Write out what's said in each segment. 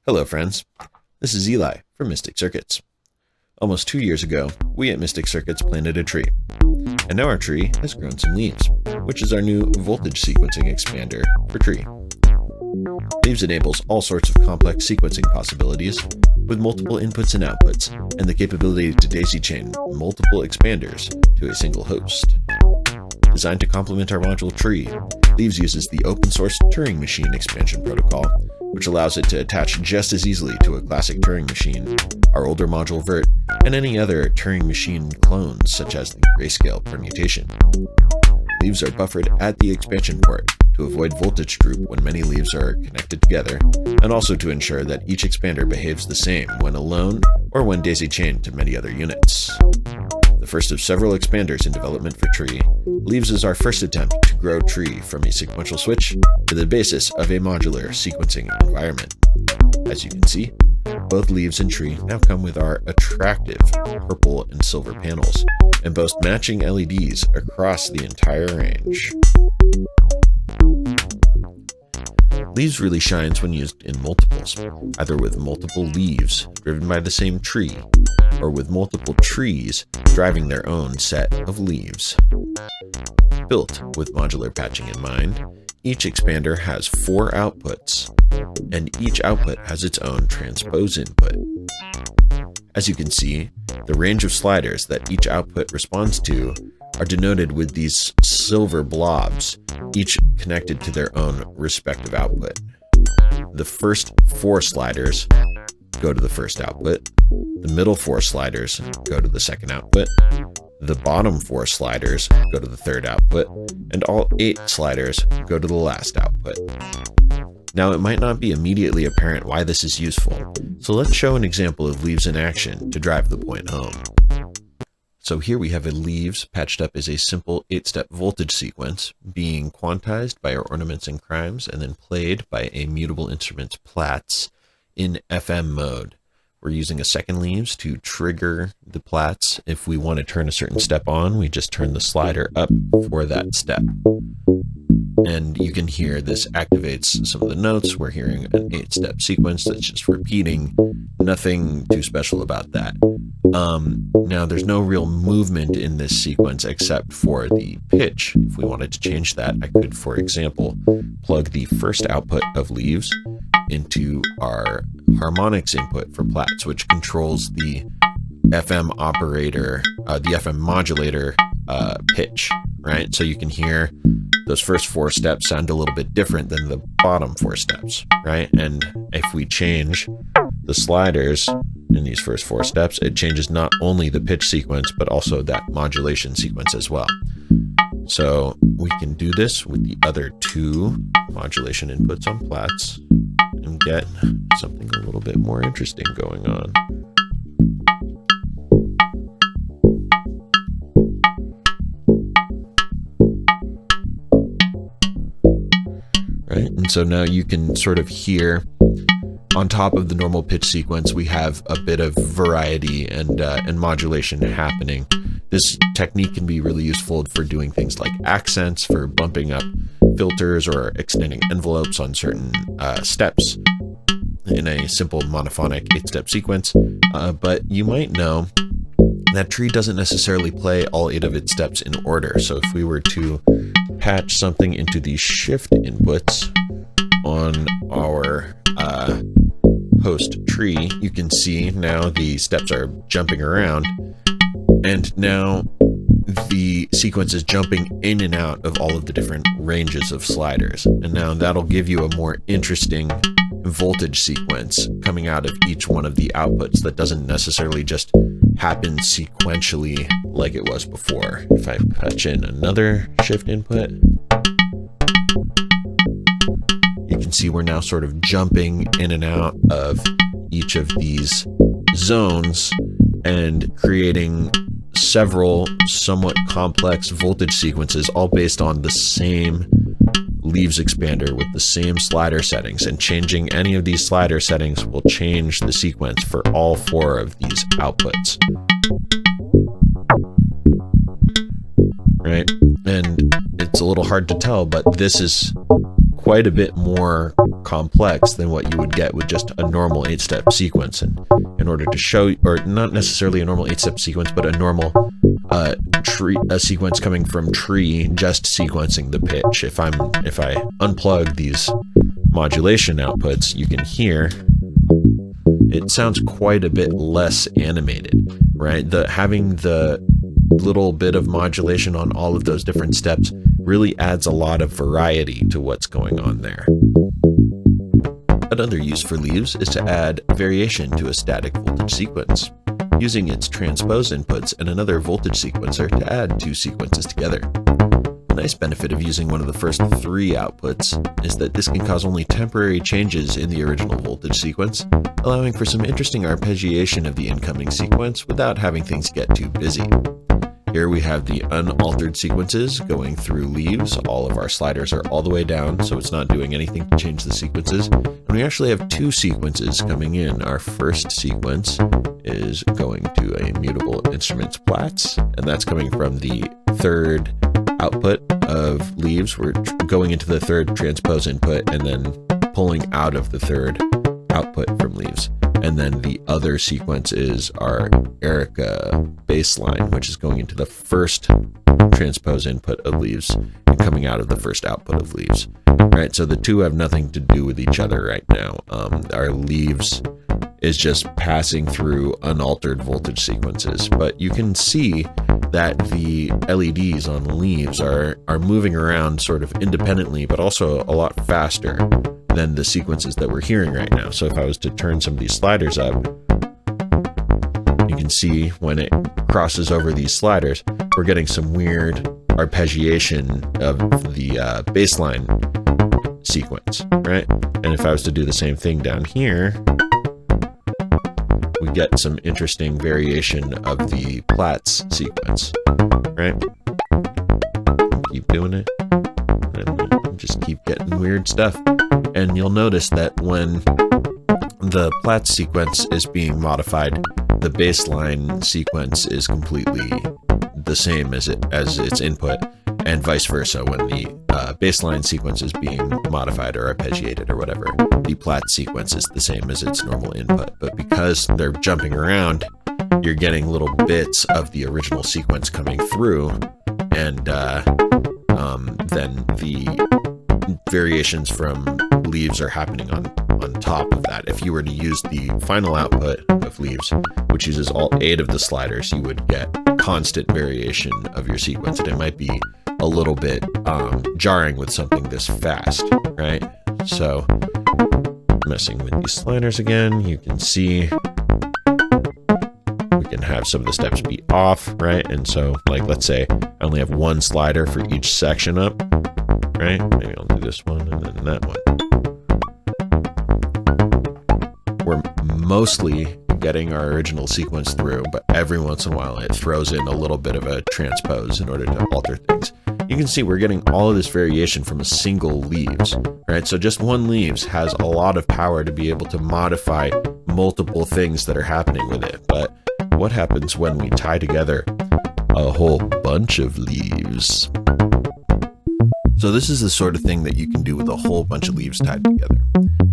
Hello friends, this is Eli from Mystic Circuits. Almost 2 years ago, we at Mystic Circuits planted a tree, and now our tree has grown some leaves, which is our new voltage sequencing expander for tree. Leaves enables all sorts of complex sequencing possibilities with multiple inputs and outputs, and the capability to daisy chain multiple expanders to a single host. Designed to complement our module tree, Leaves uses the open-source Turing Machine Expansion protocol, which allows it to attach just as easily to a classic Turing machine, our older module Vert, and any other Turing machine clones such as the grayscale permutation. Leaves are buffered at the expansion port to avoid voltage droop when many leaves are connected together, and also to ensure that each expander behaves the same when alone or when daisy-chained to many other units. The first of several expanders in development for tree, Leaves is our first attempt to grow tree from a sequential switch to the basis of a modular sequencing environment. As you can see, both Leaves and tree now come with our attractive purple and silver panels and boast matching LEDs across the entire range. Leaves really shines when used in multiples, either with multiple leaves driven by the same tree, or with multiple trees driving their own set of leaves. Built with modular patching in mind, each expander has 4 outputs, and each output has its own transpose input. As you can see, the range of sliders that each output responds to are denoted with these silver blobs, each connected to their own respective output. The first 4 sliders go to the first output, the middle 4 sliders go to the second output, the bottom 4 sliders go to the third output, and all 8 sliders go to the last output. Now, it might not be immediately apparent why this is useful, so let's show an example of Leaves in action to drive the point home. So here we have a Leaves patched up as a simple 8-step voltage sequence being quantized by our ornaments and crimes and then played by a mutable instruments Platts in FM mode. We're using a second Leaves to trigger the Platts. If we want to turn a certain step on, we just turn the slider up for that step. And you can hear this activates some of the notes. We're hearing an 8-step sequence that's just repeating. Nothing too special about that. Now, there's no real movement in this sequence except for the pitch. If we wanted to change that, I could, for example, plug the first output of Leaves into our harmonics input for Platts, which controls the FM operator, the FM modulator pitch, right? So you can hear those first 4 steps sound a little bit different than the bottom 4 steps, right? And if we change the sliders in these first 4 steps, it changes not only the pitch sequence, but also that modulation sequence as well. So we can do this with the other 2 modulation inputs on Platts and get something a little bit more interesting going on. Right, and so now you can sort of hear on top of the normal pitch sequence, we have a bit of variety and modulation happening. This technique can be really useful for doing things like accents, for bumping up filters or extending envelopes on certain steps in a simple monophonic 8-step sequence. But you might know that tree doesn't necessarily play all 8 of its steps in order. So if we were to patch something into the shift inputs on our host tree, you can see now the steps are jumping around, and now the sequence is jumping in and out of all of the different ranges of sliders. And now that'll give you a more interesting voltage sequence coming out of each one of the outputs that doesn't necessarily just happen sequentially like it was before. If I patch in another shift input, you can see we're now sort of jumping in and out of each of these zones and creating several somewhat complex voltage sequences, all based on the same Leaves expander with the same slider settings, and changing any of these slider settings will change the sequence for all 4 of these outputs. Right? And it's a little hard to tell, but this is quite a bit more complex than what you would get with just a normal 8-step sequence. And in order to show, or not necessarily a normal 8-step sequence, but a normal a sequence coming from tree, just sequencing the pitch. If I unplug these modulation outputs, you can hear it sounds quite a bit less animated, right? Having the little bit of modulation on all of those different steps really adds a lot of variety to what's going on there. Another use for leaves is to add variation to a static voltage sequence, using its transpose inputs and another voltage sequencer to add two sequences together. A nice benefit of using one of the first 3 outputs is that this can cause only temporary changes in the original voltage sequence, allowing for some interesting arpeggiation of the incoming sequence without having things get too busy. Here we have the unaltered sequences going through leaves. All of our sliders are all the way down, so it's not doing anything to change the sequences. And we actually have 2 sequences coming in. Our first sequence is going to a mutable instruments Platts, and that's coming from the 3rd output of leaves. We're going into the 3rd transpose input and then pulling out of the 3rd output from leaves. And then the other sequence is our Erica baseline, which is going into the 1st transpose input of leaves and coming out of the 1st output of leaves. Right, so the 2 have nothing to do with each other right now. Our leaves is just passing through unaltered voltage sequences, but you can see that the LEDs on leaves are moving around sort of independently, but also a lot faster than the sequences that we're hearing right now. So if I was to turn some of these sliders up, you can see when it crosses over these sliders, we're getting some weird arpeggiation of the baseline sequence, right? And if I was to do the same thing down here, we get some interesting variation of the Platts sequence, right? Keep doing it, and just keep getting weird stuff. And you'll notice that when the Platts sequence is being modified, the baseline sequence is completely the same as its input, and vice versa. When the baseline sequence is being modified or arpeggiated or whatever, the Platts sequence is the same as its normal input. But because they're jumping around, you're getting little bits of the original sequence coming through, and then the variations from leaves are happening on top of that. If you were to use the final output of leaves, which uses all 8 of the sliders, you would get constant variation of your sequence, and it might be a little bit jarring with something this fast, right? So messing with these sliders again, you can see we can have some of the steps be off, right? And so, like, let's say I only have 1 slider for each section up, right? Maybe I'll do this one and then that one. We're mostly getting our original sequence through, but every once in a while it throws in a little bit of a transpose in order to alter things. You can see we're getting all of this variation from a single leaves, right? So just one leaves has a lot of power to be able to modify multiple things that are happening with it. But what happens when we tie together a whole bunch of leaves? So this is the sort of thing that you can do with a whole bunch of leaves tied together.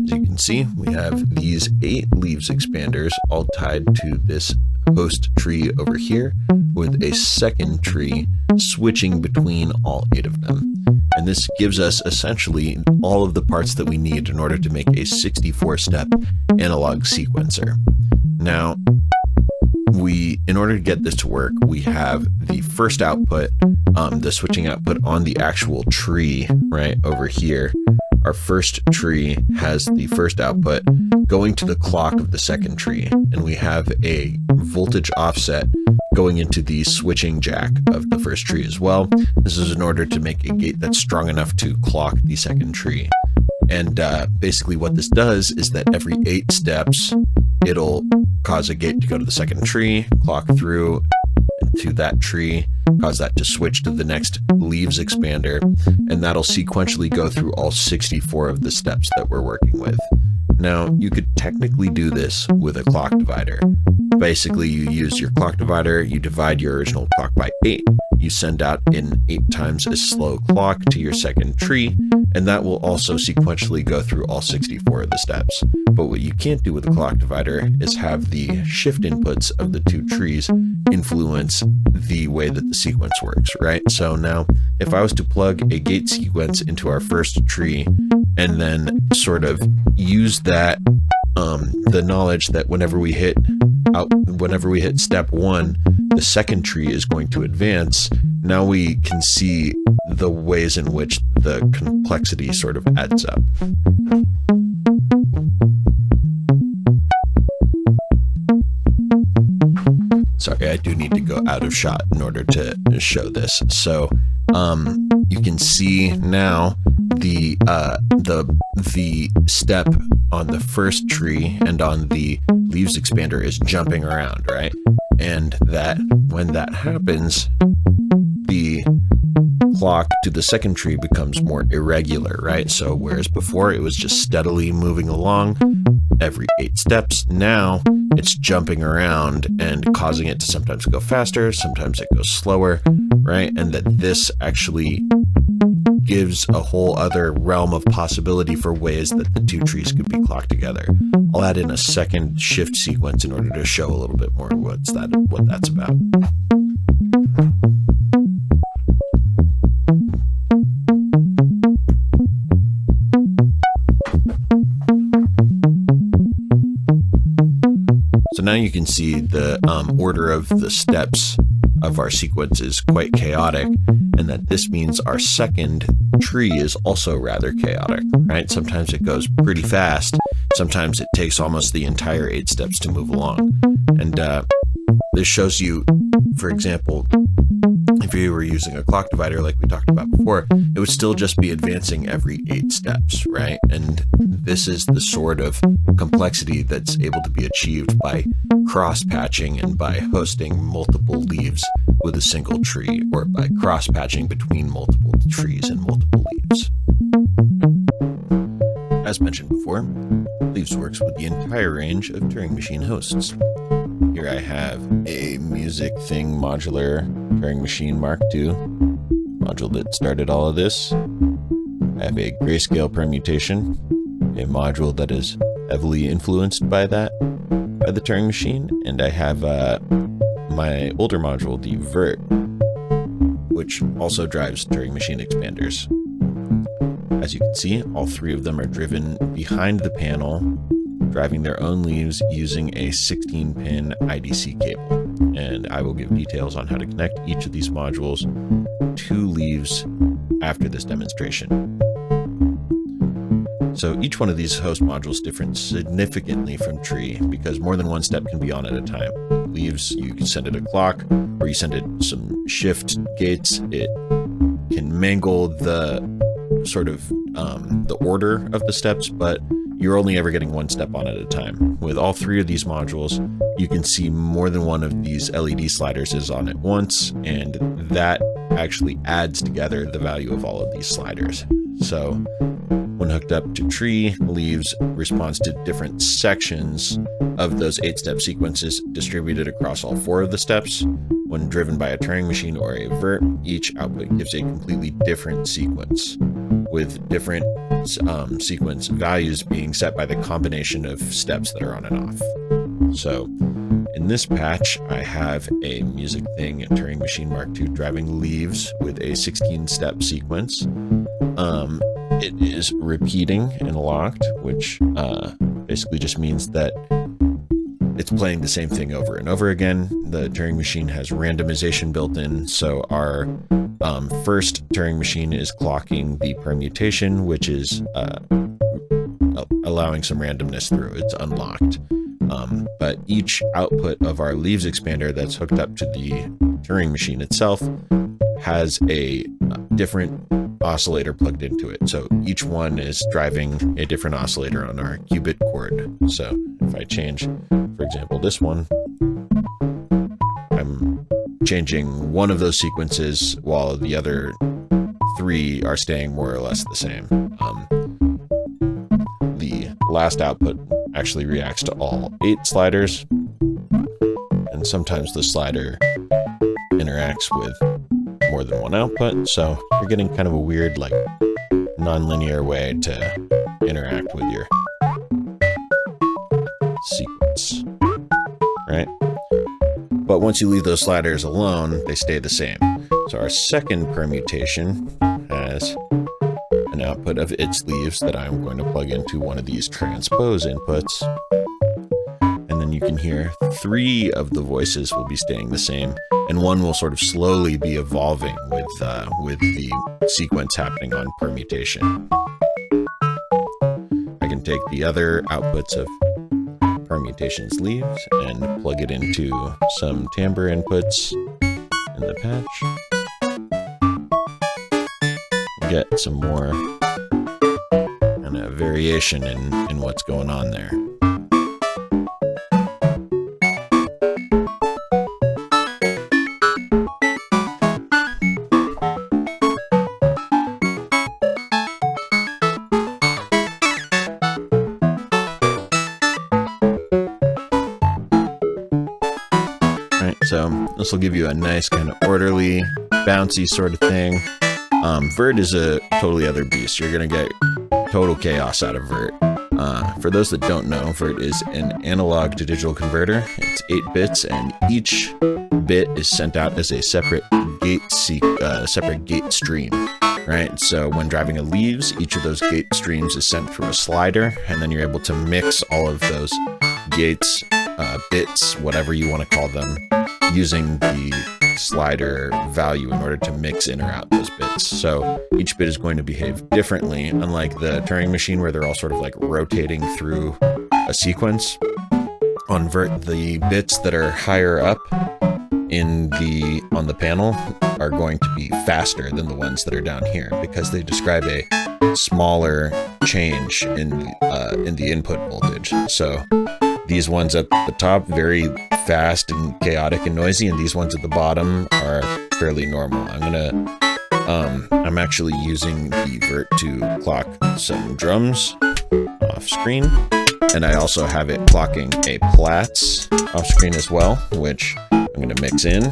As you can see, we have these 8 leaves expanders all tied to this host tree over here, with a second tree switching between all 8 of them. And this gives us essentially all of the parts that we need in order to make a 64-step analog sequencer. Now, in order to get this to work, we have the first output, the switching output on the actual tree right over here. Our first tree has the first output going to the clock of the second tree, and we have a voltage offset going into the switching jack of the first tree as well. This is in order to make a gate that's strong enough to clock the second tree. And basically what this does is that every 8 steps, it'll cause a gate to go to the second tree, clock through to that tree, cause that to switch to the next leaves expander, and that'll sequentially go through all 64 of the steps that we're working with. Now, you could technically do this with a clock divider. Basically, you use your clock divider, you divide your original clock by 8, you send out an 8 times as slow clock to your second tree, and that will also sequentially go through all 64 of the steps. But what you can't do with a clock divider is have the shift inputs of the two trees influence the way that the sequence works, right? So now, if I was to plug a gate sequence into our first tree and then sort of use that, the knowledge that whenever we hit step 1, the second tree is going to advance, now we can see the ways in which the complexity sort of adds up. Sorry, I do need to go out of shot in order to show this. So you can see now the step on the first tree and on the leaves expander is jumping around, right? And that when that happens, the clock to the second tree becomes more irregular, right? So whereas before it was just steadily moving along every 8 steps, now it's jumping around and causing it to sometimes go faster, sometimes it goes slower, right? And that this actually gives a whole other realm of possibility for ways that the two trees could be clocked together. I'll add in a second shift sequence in order to show a little bit more what that's about. So now you can see the order of the steps of our sequence is quite chaotic, and that this means our second tree is also rather chaotic, right? Sometimes it goes pretty fast, sometimes it takes almost the entire 8 steps to move along. And this shows you, for example, if you were using a clock divider like we talked about before, it would still just be advancing every 8 steps, right? And this is the sort of complexity that's able to be achieved by cross-patching and by hosting multiple leaves with a single tree, or by cross-patching between multiple trees and multiple leaves. As mentioned before, Leaves works with the entire range of Turing Machine hosts. Here I have a music thing modular Turing Machine Mark II module that started all of this. I have a grayscale permutation, a module that is heavily influenced by the Turing Machine, and I have my older module, the Vert, which also drives Turing Machine Expanders. As you can see, all 3 of them are driven behind the panel, driving their own leaves using a 16-pin IDC cable. And I will give details on how to connect each of these modules to leaves after this demonstration. So each one of these host modules differs significantly from tree because more than one step can be on at a time. Leaves, you can send it a clock, or you send it some shift gates. It can mangle the sort of the order of the steps, but you're only ever getting one step on at a time. With all 3 of these modules, you can see more than one of these LED sliders is on at once, and that actually adds together the value of all of these sliders. So when hooked up to tree, leaves responds to different sections of those 8-step sequences distributed across all 4 of the steps. When driven by a Turing machine or a Vert, each output gives a completely different sequence, with different sequence values being set by the combination of steps that are on and off. So in this patch, I have a music thing, a Turing Machine Mark II driving leaves with a 16-step sequence. It is repeating and locked, which basically just means that it's playing the same thing over and over again. The Turing machine has randomization built in, so our first Turing machine is clocking the permutation, which is allowing some randomness through. It's unlocked. But each output of our leaves expander that's hooked up to the Turing machine itself has a different oscillator plugged into it. So each one is driving a different oscillator on our qubit cord. So if I change, for example, this one, I'm changing one of those sequences while the other 3 are staying more or less the same. The last output actually reacts to all 8 sliders, and sometimes the slider interacts with more than one output, so you're getting kind of a weird like nonlinear way to interact with your sequence, right? But once you leave those sliders alone, they stay the same. So our second permutation has an output of its leaves that I'm going to plug into one of these transpose inputs. And then you can hear 3 of the voices will be staying the same, and one will sort of slowly be evolving with the sequence happening on permutation. I can take the other outputs of permutations leaves and plug it into some timbre inputs in the patch. Get some more kind of variation in what's going on there. So this will give you a nice kind of orderly, bouncy sort of thing. Vert is a totally other beast. You're going to get total chaos out of Vert. For those that don't know, Vert is an analog to digital converter. It's 8 bits, and each bit is sent out as a separate gate stream, right? So when driving a leaves, each of those gate streams is sent through a slider, and then you're able to mix all of those gates, bits, whatever you want to call them, using the slider value in order to mix in or out those bits. So each bit is going to behave differently, unlike the Turing machine where they're all sort of like rotating through a sequence. On Vert, the bits that are higher up on the panel are going to be faster than the ones that are down here because they describe a smaller change in the input voltage. So these ones at the top, very fast and chaotic and noisy, and these ones at the bottom are fairly normal. I'm actually using the Vert to clock some drums off screen, and I also have it clocking a Platts off screen as well, which I'm going to mix in.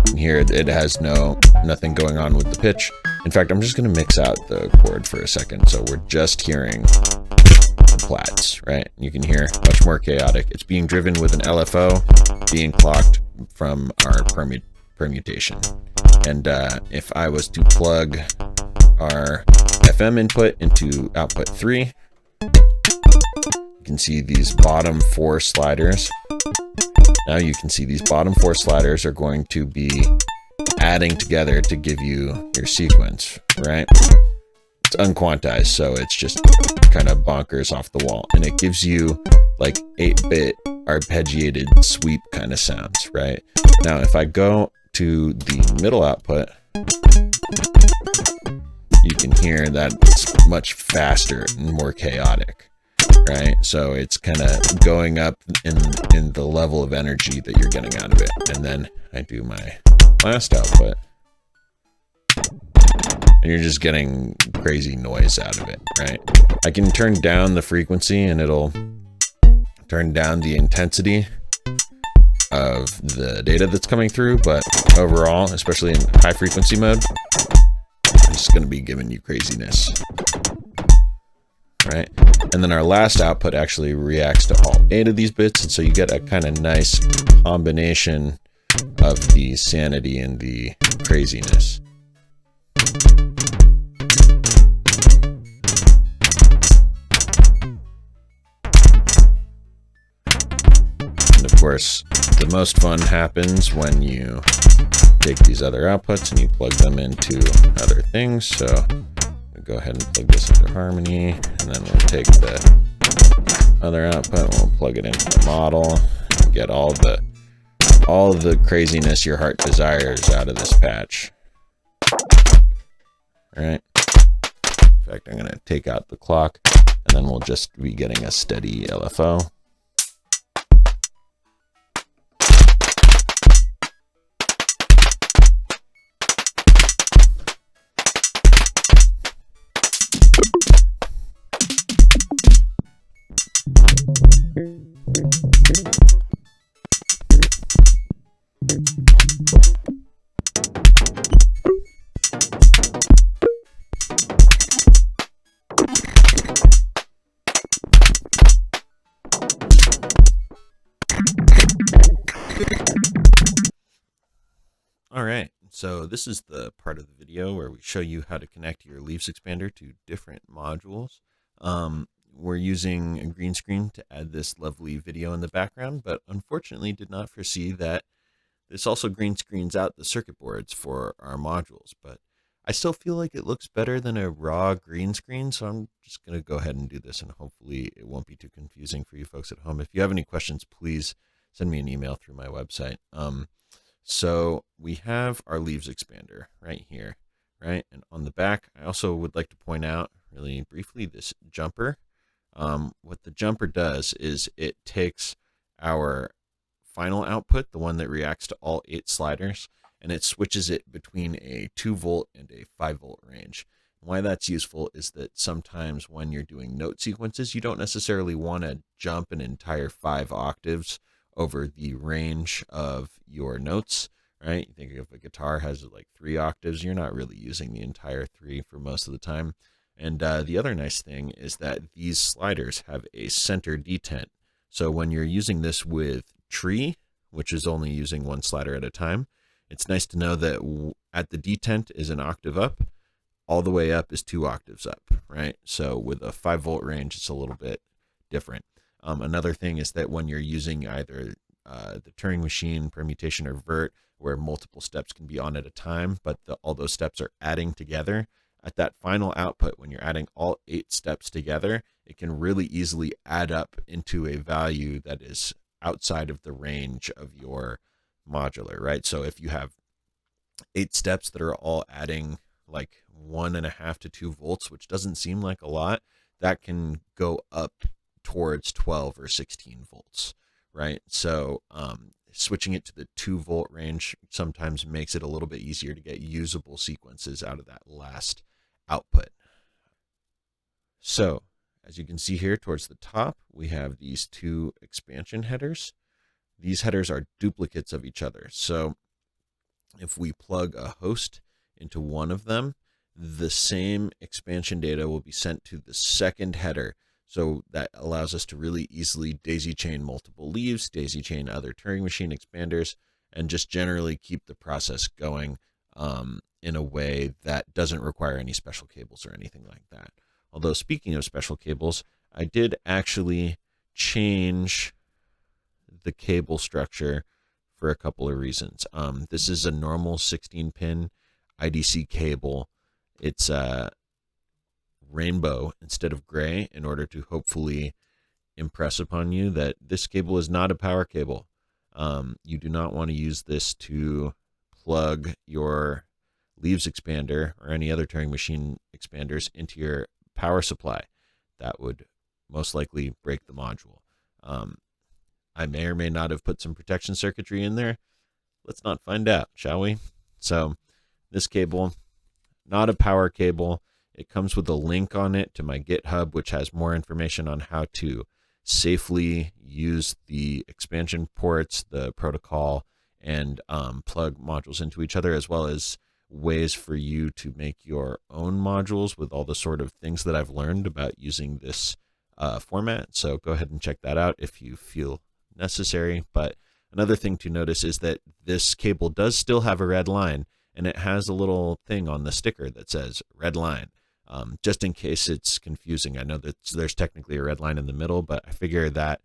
And here it has nothing going on with the pitch. In fact, I'm just going to mix out the chord for a second, so we're just hearing the Platts, right? You can hear much more chaotic. It's being driven with an LFO being clocked from our permutation. And if I was to plug our FM input into output 3, you can see these bottom 4 sliders. Now you can see these bottom 4 sliders are going to be adding together to give you your sequence, right? It's unquantized, so it's just kind of bonkers off the wall, and it gives you like 8-bit arpeggiated sweep kind of sounds, right? Now if I go to the middle output, you can hear that it's much faster and more chaotic, right? So it's kind of going up in the level of energy that you're getting out of it. And then I do my last output, and you're just getting crazy noise out of it, right? I can turn down the frequency and it'll turn down the intensity of the data that's coming through, but overall, especially in high frequency mode, it's just going to be giving you craziness, right? And then our last output actually reacts to all 8 of these bits, and so you get a kind of nice combination of the sanity and the craziness. And of course, the most fun happens when you take these other outputs and you plug them into other things. So we'll go ahead and plug this into harmony, and then we'll take the other output, we'll plug it into the model, and get all the craziness your heart desires out of this patch. All right. In fact, I'm going to take out the clock, and then we'll just be getting a steady LFO. All right, so this is the part of the video where we show you how to connect your Leaves expander to different modules. We're using a green screen to add this lovely video in the background, but unfortunately did not foresee that this also green screens out the circuit boards for our modules. But I still feel like it looks better than a raw green screen, so I'm just going to go ahead and do this, and hopefully it won't be too confusing for you folks at home. If you have any questions, please send me an email through my website. So we have our Leaves expander right here, right? And on the back, I also would like to point out really briefly this jumper. What the jumper does is it takes our final output, the one that reacts to all 8 sliders, and it switches it between a 2-volt and a 5-volt range. And why that's useful is that sometimes when you're doing note sequences, you don't necessarily want to jump an entire 5 octaves over the range of your notes, right? You think if a guitar has like 3 octaves, you're not really using the entire 3 for most of the time. And the other nice thing is that these sliders have a center detent. So when you're using this with tree, which is only using 1 slider at a time, it's nice to know that at the detent is an octave up, all the way up is 2 octaves up, right? So with a 5-volt range, it's a little bit different. Another thing is that when you're using either the Turing machine permutation or vert, where multiple steps can be on at a time, but all those steps are adding together, at that final output, when you're adding all 8 steps together, it can really easily add up into a value that is outside of the range of your modular, right? So if you have 8 steps that are all adding like 1.5 to 2 volts, which doesn't seem like a lot, that can go up towards 12 or 16 volts, right? So switching it to the 2-volt range sometimes makes it a little bit easier to get usable sequences out of that last output. So as you can see here towards the top, we have these 2 expansion headers. These headers are duplicates of each other. So if we plug a host into one of them, the same expansion data will be sent to the second header. So that allows us to really easily daisy chain multiple leaves, daisy chain other Turing Machine expanders, and just generally keep the process going in a way that doesn't require any special cables or anything like that. Although speaking of special cables, I did actually change the cable structure for a couple of reasons. This is a normal 16-pin IDC cable. It's rainbow instead of gray in order to hopefully impress upon you that this cable is not a power cable. You do not want to use this to plug your Leaves expander or any other Turing Machine expanders into your power supply. That would most likely break the module. I may or may not have put some protection circuitry in there. Let's not find out, shall we? So this cable, not a power cable. It comes with a link on it to my GitHub, which has more information on how to safely use the expansion ports, the protocol, and plug modules into each other, as well as ways for you to make your own modules with all the sort of things that I've learned about using this format. So go ahead and check that out if you feel necessary. But another thing to notice is that this cable does still have a red line, and it has a little thing on the sticker that says red line. Just in case it's confusing. I know that there's technically a red line in the middle, but I figure that,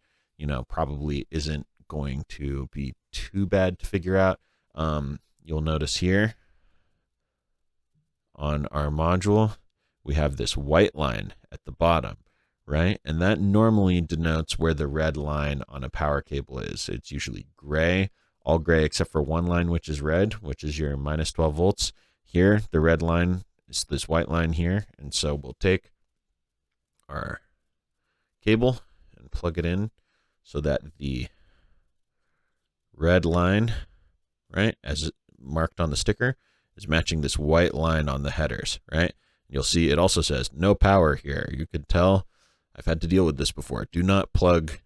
probably isn't going to be too bad to figure out. You'll notice here on our module, we have this white line at the bottom, right? And that normally denotes where the red line on a power cable is. It's usually gray, all gray except for one line, which is red, which is your minus 12 volts. Here, the red line is this white line here. And so we'll take our cable and plug it in so that the red line, right, as marked on the sticker, is matching this white line on the headers, right? You'll see it also says no power here. You could tell I've had to deal with this before. Do not plug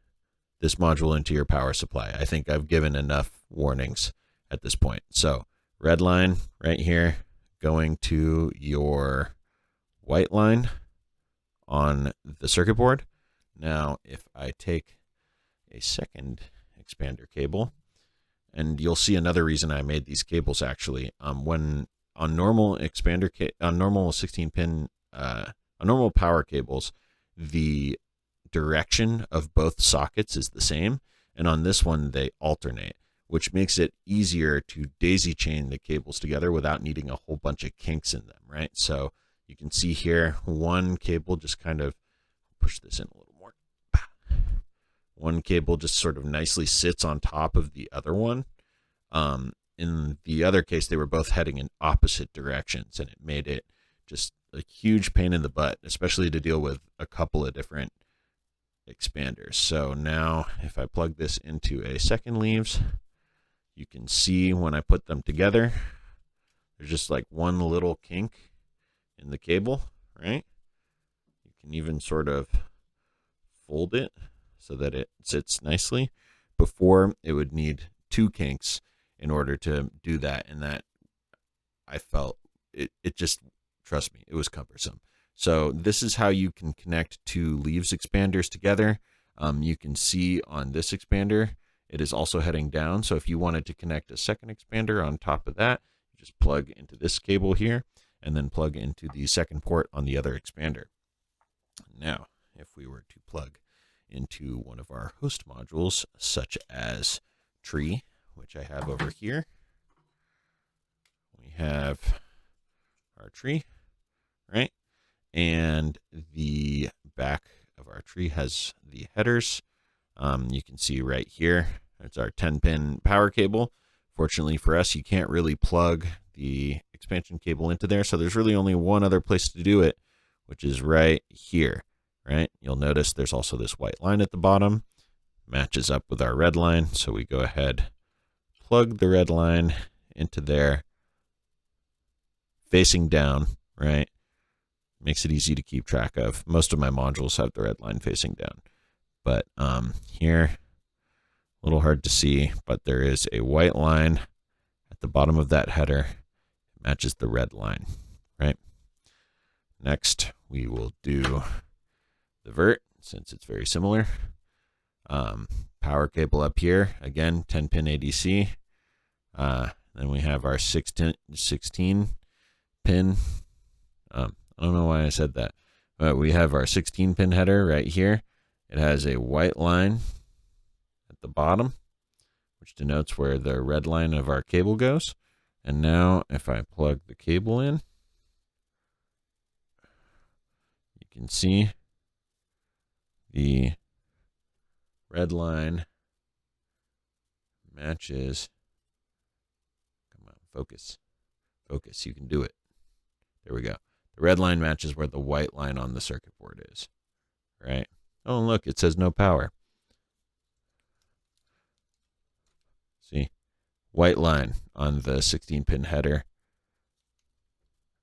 this module into your power supply. I think I've given enough warnings at this point. So red line right here going to your white line on the circuit board. Now, if I take a second expander cable And you'll see another reason I made these cables actually. When on normal on normal 16-pin, on normal power cables, the direction of both sockets is the same, and on this one they alternate, which makes it easier to daisy chain the cables together without needing a whole bunch of kinks in them, right? So you can see here, one cable just kind of, push this in a little more. One cable just sort of nicely sits on top of the other one. In the other case, they were both heading in opposite directions, and it made it just a huge pain in the butt, especially to deal with a couple of different expanders. So now if I plug this into a second leaves, you can see when I put them together, there's just like one little kink in the cable, right? You can even sort of fold it so that it sits nicely. Before, it would need two kinks in order to do that, and that I felt it just, trust me, it was cumbersome. So this is how you can connect two leaves expanders together. You can see on this expander, it is also heading down. So if you wanted to connect a second expander on top of that, you just plug into this cable here and then plug into the second port on the other expander. Now, if we were to plug into one of our host modules, such as tree, which I have over here, we have our tree, right? And the back of our tree has the headers. You can see right here, it's our 10-pin power cable. Fortunately for us, you can't really plug the expansion cable into there, so there's really only one other place to do it, which is right here, right? You'll notice there's also this white line at the bottom, matches up with our red line, so we go ahead, plug the red line into there, facing down, right? Makes it easy to keep track of. Most of my modules have the red line facing down. But here, a little hard to see, but there is a white line at the bottom of that header. It matches the red line, right? Next, we will do the vert, since it's very similar. Power cable up here, again, 10-pin ADC. Then we have our 16-pin. I don't know why I said that, but we have our 16-pin header right here. It has a white line at the bottom, which denotes where the red line of our cable goes. And now if I plug the cable in, you can see the red line matches. Come on, focus. Focus, you can do it. There we go. The red line matches where the white line on the circuit board is, right? Oh, and look, it says no power. See? White line on the 16-pin header.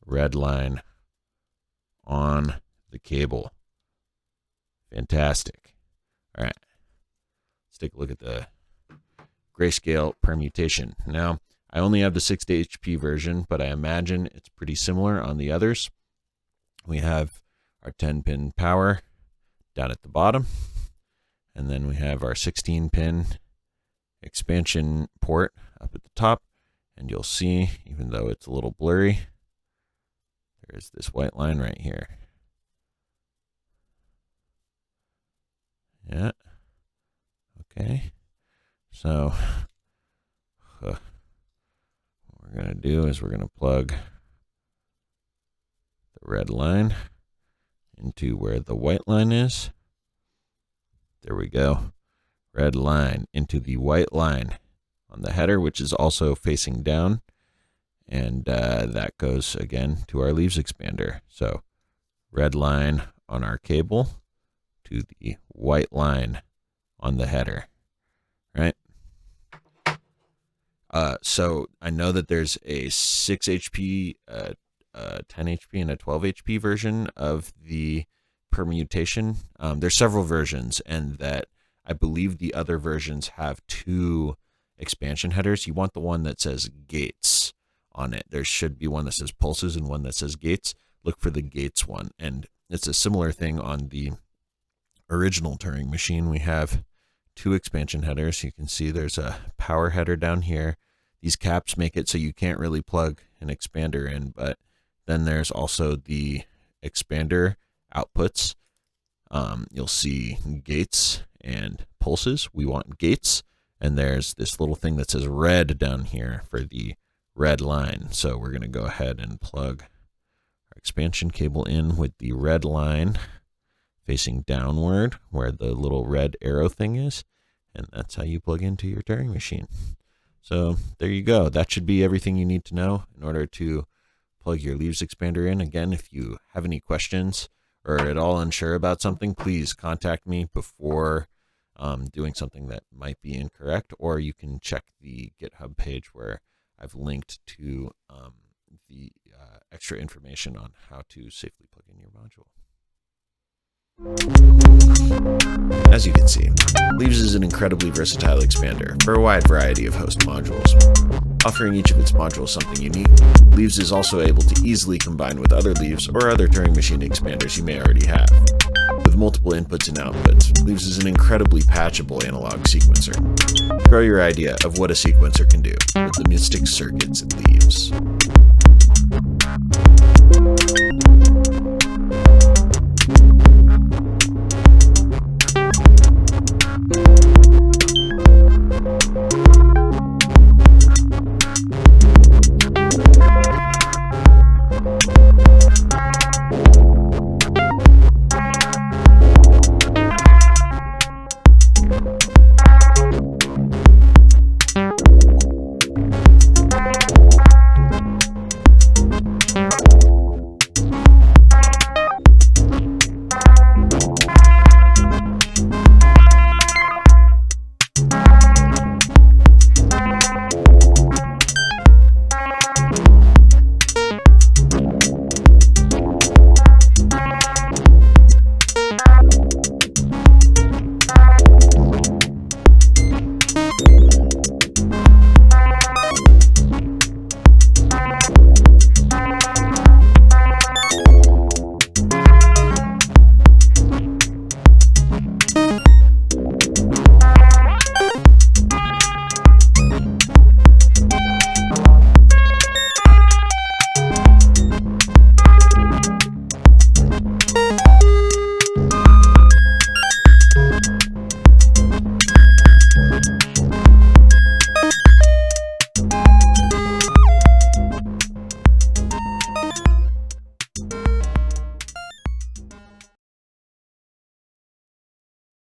Red line on the cable. Fantastic. All right. Let's take a look at the grayscale permutation. Now, I only have the 60 HP version, but I imagine it's pretty similar on the others. We have our 10-pin power down at the bottom, and then we have our 16-pin expansion port up at the top, and you'll see, even though it's a little blurry, there's this white line right here. Yeah. Okay. So what we're going to do is we're going to plug the red line into where the white line is. There we go. Red line into the white line on the header, which is also facing down. And that goes again to our leaves expander. So red line on our cable to the white line on the header, right? So I know that there's a 6 HP, 10 HP, and a 12 HP version of the permutation. There's several versions, and that I believe the other versions have 2 expansion headers. You want the one that says gates on it. There should be one that says pulses and one that says gates. Look for the gates one. And it's a similar thing on the original Turing machine. We have 2 expansion headers. You can see there's a power header down here. These caps make it so you can't really plug an expander in, but then there's also the expander outputs. You'll see gates and pulses. We want gates, and there's this little thing that says red down here for the red line. So we're going to go ahead and plug our expansion cable in with the red line facing downward where the little red arrow thing is, and that's how you plug into your Turing machine. So there you go. That should be everything you need to know in order to plug your leaves expander in. Again, if you have any questions or at all unsure about something, please contact me before doing something that might be incorrect, or you can check the GitHub page where I've linked to the extra information on how to safely plug in your module. As you can see, Leaves is an incredibly versatile expander for a wide variety of host modules. Offering each of its modules something unique, Leaves is also able to easily combine with other Leaves or other Turing Machine expanders you may already have. With multiple inputs and outputs, Leaves is an incredibly patchable analog sequencer. Grow your idea of what a sequencer can do with the mystic circuits in Leaves.